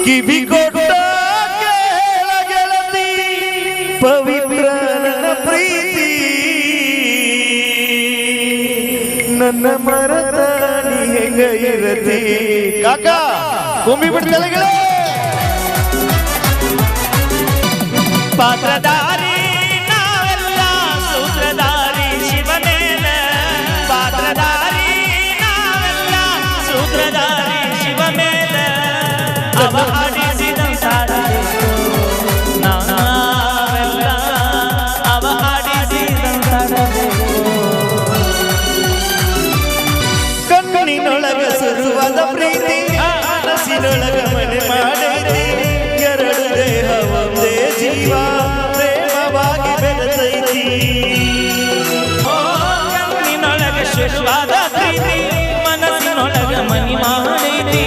ಕಿವಿ ಕೊಟ್ಟ ಕೇಳ ಗೆಳತಿ ಪವಿತ್ರ ನನ್ನ ಪ್ರೀತಿ ನನ್ನ ಮರದ ನೀ ಹೆಂಗ ಇರತಿ ಕಾಕ ಕುಂಬಿ ಬಿಡ್ತಲಗಳ ಪಾತ್ರಧಾರಿ ನಾವೆಲ್ಲ ಸೂತ್ರಧಾರಿ ಶಿವನೇನ ಪಾತ್ರಧಾರಿ ನಾವೆಲ್ಲ ಸೂತ್ರಧಾರಿ ಶಿವನೇನ ಅವ ಹಾಡಿಸಿದ ಸಾಡಬೇಕು ನಾವೆಲ್ಲ ಅವ ಹಾಡಿಸಿದ ಸಾಡಬೇಕು ಕಣ್ಣಿನೊಳಗ ಸುರುವಾದ ಪ್ರೀತಿ ಮನಸ್ಸಿನೊಳಗ ಮನೆ ಮಾಡೈತಿ ಎರಡು ದೇಹ ಒಂದೇ ಜೀವ ಪ್ರೇಮವಾಗಿ ಬೆಳೆದೈತಿ ಕಣ್ಣಿನೊಳಗ ಶುರುವಾದ ಪ್ರೀತಿ ಮನಸ್ಸಿನೊಳಗ ಮನಿ ಮಾಡೈತಿ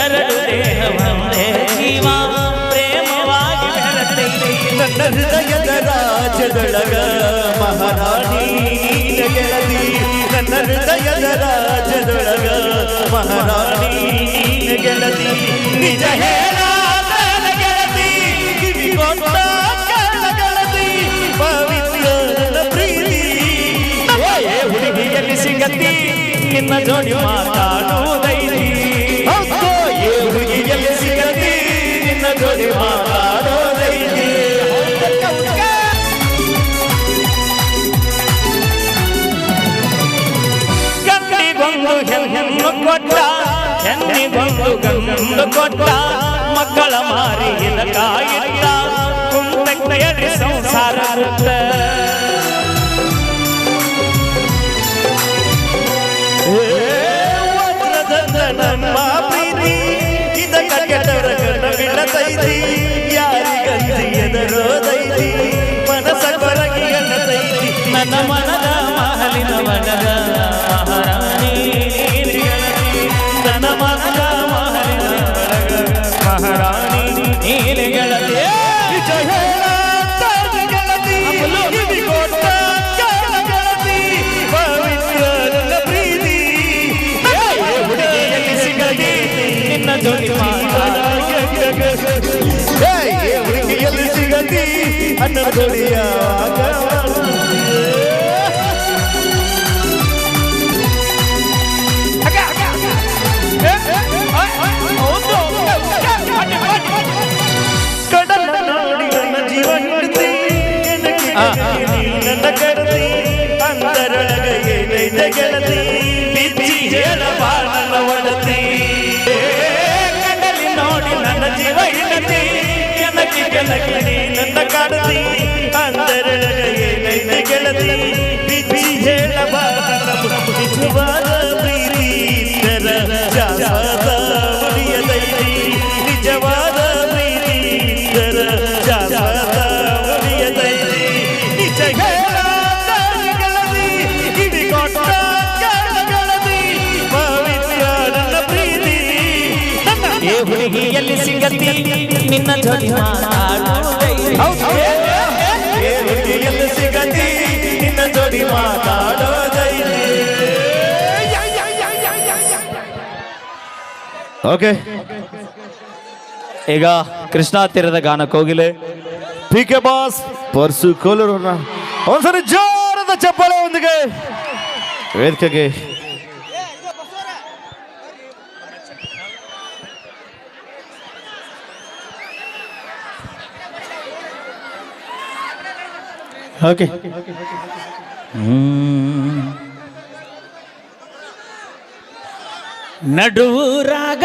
ಎರಡು ದೇಹ ಒಂದೇ ಜೀವ ಪ್ರೇಮವಾಗಿ ಬೆಳೆದೈತಿ ನನ್ನ ಹೃದಯದ ರಾಜ್ಯದೊಳಗ ಮಹಾರಾಣಿ ನೀನ ಗೆಳತಿ ನನ್ನ ಹೃದಯದ ರಾಜ್ಯದೊಳಗ ಮಹಾರಾಣಿ ನೀನ ಗೆಳತಿ ನಿಜ ಹೇಳಾದ ಗೆಳತಿ ಕಿವಿ ಕೊಟ್ಟ ಕೇಳ ಗೆಳತಿ ಪವಿತ್ರ ನನ್ನ ಪ್ರೀತಿ ಹುಡುಗಿಯಲ್ಲಿ ಸಿಗತಿ ನಿನ್ನ ಜೋಡಿ ಮಾತಾಡುವುದೈತಿ ಹುಡುಗಿಯಲ್ಲಿ ಸಿಗತಿ ನಿನ್ನ ಜೋಡಿ ಮಾತಾಡೋದೈತಿ ಗಂಡಿಗೊಂದು ಹೆಣ್ಣು ಕೊಟ್ಟ ಹೆಣ್ಣಿಗೊಂದು ಗಂಡು ಕೊಟ್ಟ ಮಕ್ಕಳ ಮಾರಿದ ಕಾಯಿಟ್ಟ ಕುಂತಕ್ಕೆಯಲ್ಲಿ ಸಂಸಾರ ಬಿಟ್ಟ ವಜ್ರದ ನಮ್ಮ ಪ್ರೀತಿ ಇದಕ್ಕ ಕೆಟ್ಟವರ ಕಣ್ಣ ಬೀಳತೈತಿ ಯಾರಿಗಂತ ಎದರೋದೈತಿ ಮನಸ ಕೊರಗಿ ಎನ್ನತೈತಿ ನನ್ನ ಮನದ ಮಹಲಿನ ವನದ ಮಹಾರಾಣಿ ನೀನು ಗೆಳತಿ ನನ್ನ ಮನದ ಮಹಲಿನ ವನದ ಮಹಾರಾಣಿ ನೀನು ಗೆಳತಿ ನಿಜ ಹೇಳಾದ ಗೆಳತಿ ಕಿವಿ ಕೊಟ್ಟ ಕೇಳ ಗೆಳತಿ ಪವಿತ್ರ ನನ್ನ ಪ್ರೀತಿ ಹುಡುಗಿಯಲ್ಲಿ ಸಿಗಲಿ ನಿನ್ನ ಜೋಡಿ ಹುಡುಗಿಯಲ್ಲಿ ಸಿಗತಿ ಅನ್ನ ಜೋಡಿಯಾಗ ಕಡಲ ನೋಡಿ ನನ್ನ ಜೀವ ಹಿಡ್ತಿ ನನ್ನ ಕಡತಿ ಅಂತರೊಳಗ ಏನೈತೆ ಗೆಳತಿ ಬಿಚ್ಚಿ ಹೇಳಬಾರ ನನ್ನ ಒಡತಿ ಕಡಲಿ ನೋಡಿ ನನ್ನ ಜೀವ ಹಿಡತಿ ಕೆನಕಿ ಕೆನಕಿ ನೀ ನನ್ನ ಕಡತಿ ಅಂತರೊಳಗ ಏನೈತೆ ಗೆಳತಿ ಬಿಚ್ಚಿ ಹೇಳಬಾರ ನನ್ನ ನಿಜವಾದ ಪ್ರೀತಿ ಇದ್ದರ ಶಾಶ್ವತ ಉಳಿಯದೈತಿ ನಿಜವಾದ ಪ್ರೀತಿ ಇದ್ದರ ಶಾಶ್ವತ ಉಳಿಯದೈತಿ ನಿಜ ಹೇಳಾದ ಗೆಳತಿ ಕಿವಿ ಕೊಟ್ಟ ಕೇಳ ಗೆಳತಿ ಪವಿತ್ರ ನನ್ನ ಪ್ರೀತಿ ಏ ಹುಡುಗಿಯಲ್ಲಿ ಸಿಗತಿ ನಿನ್ನ ಜೋಡಿ ಮಾತಾಡುವುದೈತಿ ಹುಡುಗಿಯಲ್ಲಿ ಸಿಗತಿ ನಿನ್ನ ಜೋಡಿ ಮಾತಾಡೋದೈತಿ ಓಕೆ ಈಗ ಕೃಷ್ಣಾ ತೀರದ ಗಾನ ಕೋಗಿಲೆ ಪಿ ಕೆ ಬಾಸ್ ಪರ್ಸು ಕೋಲೂರು ಒಂದ್ಸರಿ ಜೋರದ ಚಪ್ಪಾಳೆ ಒಂದಿಗೆ ವೇದಿಕೆಗೆ ಓಕೆ ನಡುರಾಗ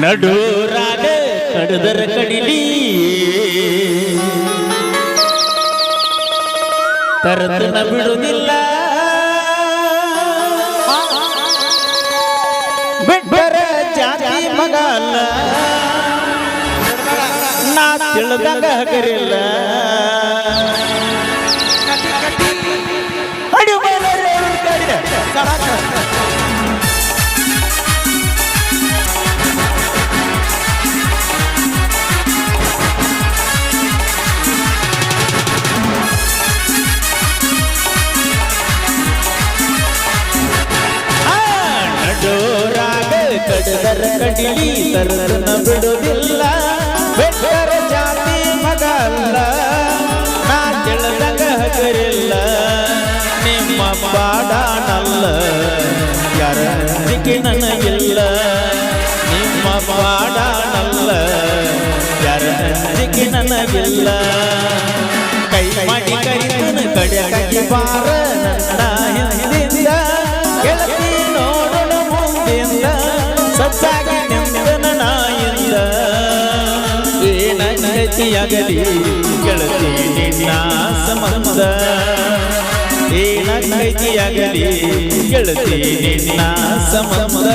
ನಡುರಾಗ ಕಡದರ ಕಡಿಲಿ ತರತನ ಬಿಡುವುದಿಲ್ಲ ಬಿಟ್ಟರ ಜಾತಿ ಮಗಲ್ಲ ನಾ ತಿಳಿದಂಗ ಹಗರಿಲ್ಲ ಅಡಿ ಕಡದರ ಕಡಿಲಿ ತರದನ ಬಿಡುವುದಿಲ್ಲ ಬೆಟ್ಟರ ಜಾತಿ ಮಗ ಅಲ್ಲ ನಾ ತಿಳಿದಂಗ ಹಗರಿಲ್ಲ ನಿಮ್ಮ ಬಾಡಾನಲ್ಲ ಯಾರ ಅಂಜಿಕೆ ನನಗಿಲ್ಲ ನಿಮ್ಮ ಬಾಡಾನಲ್ಲ ಯಾರ ಅಂಜಿಕೆ ನನಗಿಲ್ಲ ಕೈ ಮಾಡಿ ಕರಿತನ ಕಡೆಯಾಗಿ ಬಾರ ನನ್ನ ಹಿಂದಿಂದ ಗೆಳತಿ ನೋಡೋಣ ಮುಂದಿಂದ ಸಚ್ಚಾಗಿ ನಿಂದನ ನಾಯಿಂದ ಏನಗತಿಯಾಗಲಿ ಗೆಳತಿ ನಿನ್ನ ಸಂಬಂಧ ಏನಗತಿಯಾಗಲಿ ಗೆಳತಿ ನಿನ್ನ ಸಂಬಂಧ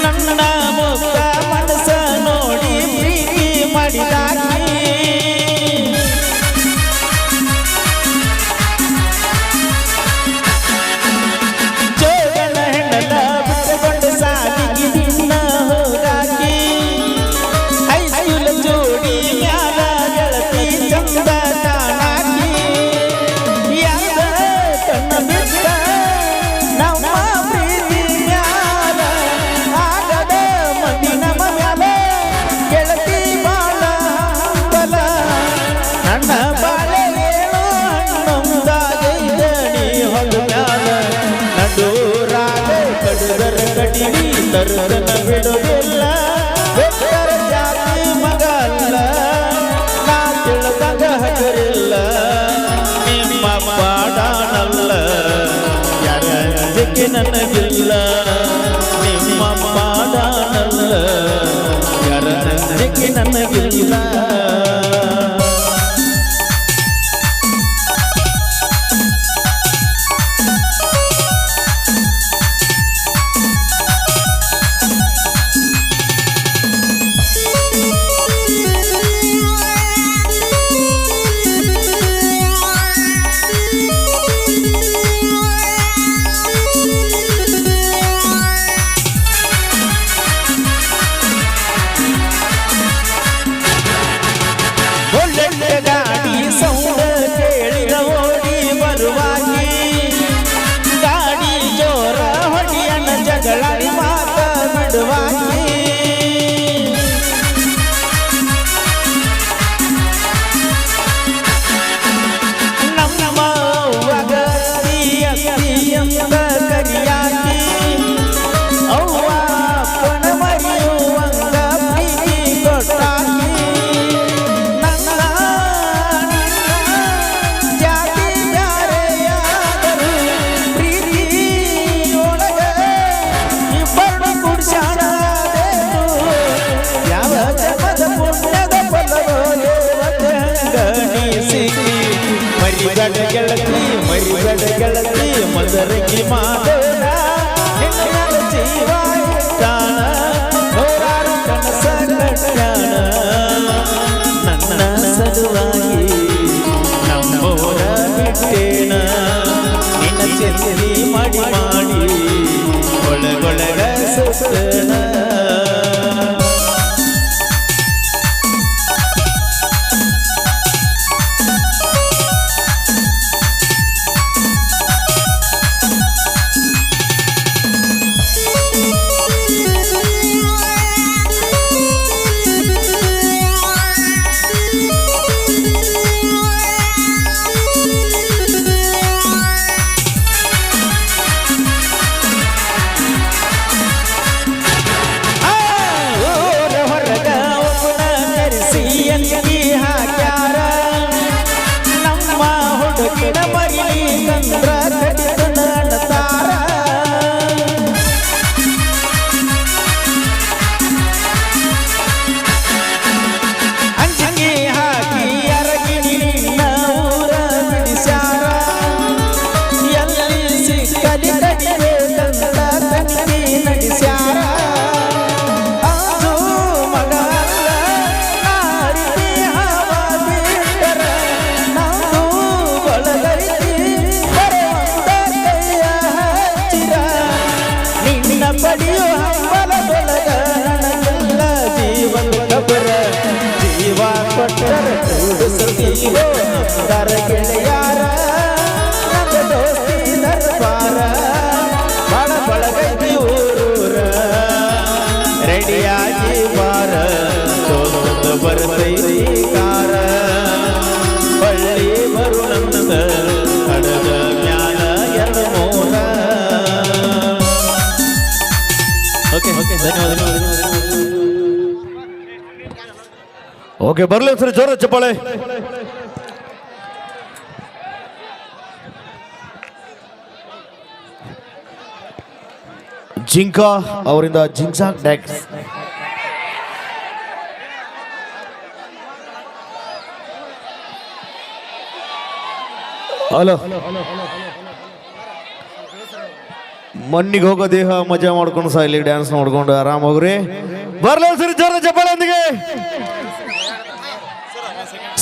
ನನ್ನ ಮುಖ ಮನಸ ನೋಡಿ ಪ್ರೀತಿ ಮಾಡಿದಾಕಿ ಜೋಗನ ಹೆಣ್ಣದ ಬಿಟ್ಟುಕೊಂಡು ಸಾಲಿಗೆ ನಿನ್ನ ಹೋಗಾಕಿ ಹೈಸ್ಕೂಲ್ ಜೋಡಿ ಮ್ಯಾಲ ಗೆಳತಿ ಚಂದ ಕಾಣಾಕಿ ಯಾರ ಕಣ್ಣ ಬಿಟ್ಟ ನಮ್ಮ ಪ್ರೀತಿ ಮ್ಯಾಲ ಆಗದ ಮಂದಿ ನಮ್ಮ ಮ್ಯಾಲ ಗೆಳತಿ ಬಾಳ ಬಲ ನನ್ನ ಬಾಳೆ ಹೇಳೋ ಹಣ್ಣೊಂದಾಗೈದ ನೀ ಹೊಲ ಮ್ಯಾಲ ನಡೂರಾಗ ಕಡದರ ಕಡಿಲಿ ತರದನ ಬಿಡುವುದಿಲ್ಲ ಬೆಟ್ಟರ ಜಾತಿ ಮಗ ಅಲ್ಲ ನಾ ತಿಳಿದಂಗ ಹಗರಿಲ್ಲ ನಿಮ್ಮ ಬಾಡಾನಲ್ಲ ಯಾರ ಅಂಜಿಕೆ ನನಗಿಲ್ಲ ನಿಮ್ಮ ಬಾಡಾನಲ್ಲ ಯಾರ ಅಂಜಿಕೆ ನನಗಿಲ್ಲ ಒಳ್ಳೆ ಗಾಡಿ ಸೌಂಡ ಕೇಳಿದ ಓಡಿ ಬರುವಾಗಿ ಗಾಡಿ ಜೋರ ಹೊಡಿಯನ ಜಗಳಾಡಿ ಮಾತ ಬಿಡುವಾಗಿ ನಮ್ಮ ಅವ್ವಗ ಎಂದ ಕರಿಯಾಕಿ ಅವ್ವ ಅಪ್ಪನ ಮರೆಯುವಂಗ ಪ್ರೀತಿ ಕೊಟ್ಟಾಕಿ ಜಾತಿ ಬ್ಯಾರೆಯಾದರೂ ಪ್ರೀತಿಯೊಳಗ ಇಬ್ಬರು ಕುಡ್ಸಾಡಬೇಕು ಯಾವ ಜನ್ಮದ ಪುಣ್ಯದ ಫಲವೋ ಗಣಿಸಿ ಮರಿಗಡ ಗೆಳತಿ ಮದರಗಿ ಮಾಡೋಣ ನಿನ್ನ ಜೀವ ಇಟ್ಟಾನ ನೂರಾರು ಕನಸ ಕಟ್ಟಾನ ನನ್ನ ಸಲುವಾಗಿ ನಮ್ಮೂರ ಬಿಟ್ಟೇನ ನಿನ್ನ ಚೆಲ್ಲಿ ಮಾಡಿ ಒಳಗೊಳಗ ಸುತ್ತನ ಹೋದರ ಗೆಳೆಯಾರ ನಮ್ಮ ದೋಸ್ತಿ ದರ್ಬಾರ ಬಳ ಬಳಗೈತಿ ಊರೂರ ರೆಡಿಯಾಗಿ ಬಾರ ತೋರ್ಸೊಂದು ಬರ್ತೈತಿ ಕಾರ ಬಳ್ಳಿ ಬರು ನಮ್ಮದ ಕಡದ ಮ್ಯಾಲ ಎರಡು ಮೂರ ಓಕೆ ಧನ್ಯವಾದ ಓಕೆ ಬರ್ಲಿ ಒಂದ್ಸರಿ ಜೋರ ಚಪ್ಪಾಳೆ. ಜಿಂಕಾ ಅವರಿಂದ ಜಿಂಕ್ಸಾಕ್ ಡ್ಯಾಕ್ಸ್. ಹಲೋ, ಮಣ್ಣಿಗೆ ಹೋಗೋ ದೇಹ ಮಜಾ ಮಾಡ್ಕೊಂಡು ಸಾಯ್ಲಿ ಡ್ಯಾನ್ಸ್ ನೋಡ್ಕೊಂಡು ಆರಾಮ್ ಹೋಗ್ರಿ. ಬರ್ಲಿ ಒಂದ್ಸರಿ ಜೋರ ಚಪ್ಪಾಳೆಯೊಂದಿಗೆ.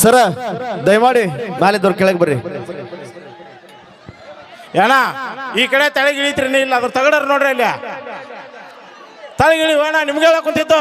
ಸರ ದಯಮಾಡಿ ಮೇಲಿದ್ದವ್ರು ಕೆಳಗೆ ಬರ್ರಿ. ಏನ ಈ ಕಡೆ ತಳಗಿಳಿತ್ರಿ ಇಲ್ಲ ಅದ್ರ ತಗಡರ್ ನೋಡ್ರಿ ಅಲ್ಲಿ ತಳಗಿಳಿ ಅಣ್ಣ ನಿಮ್ಗೆ ಹೇಳಕ್ ಕುಂತಿತ್ತು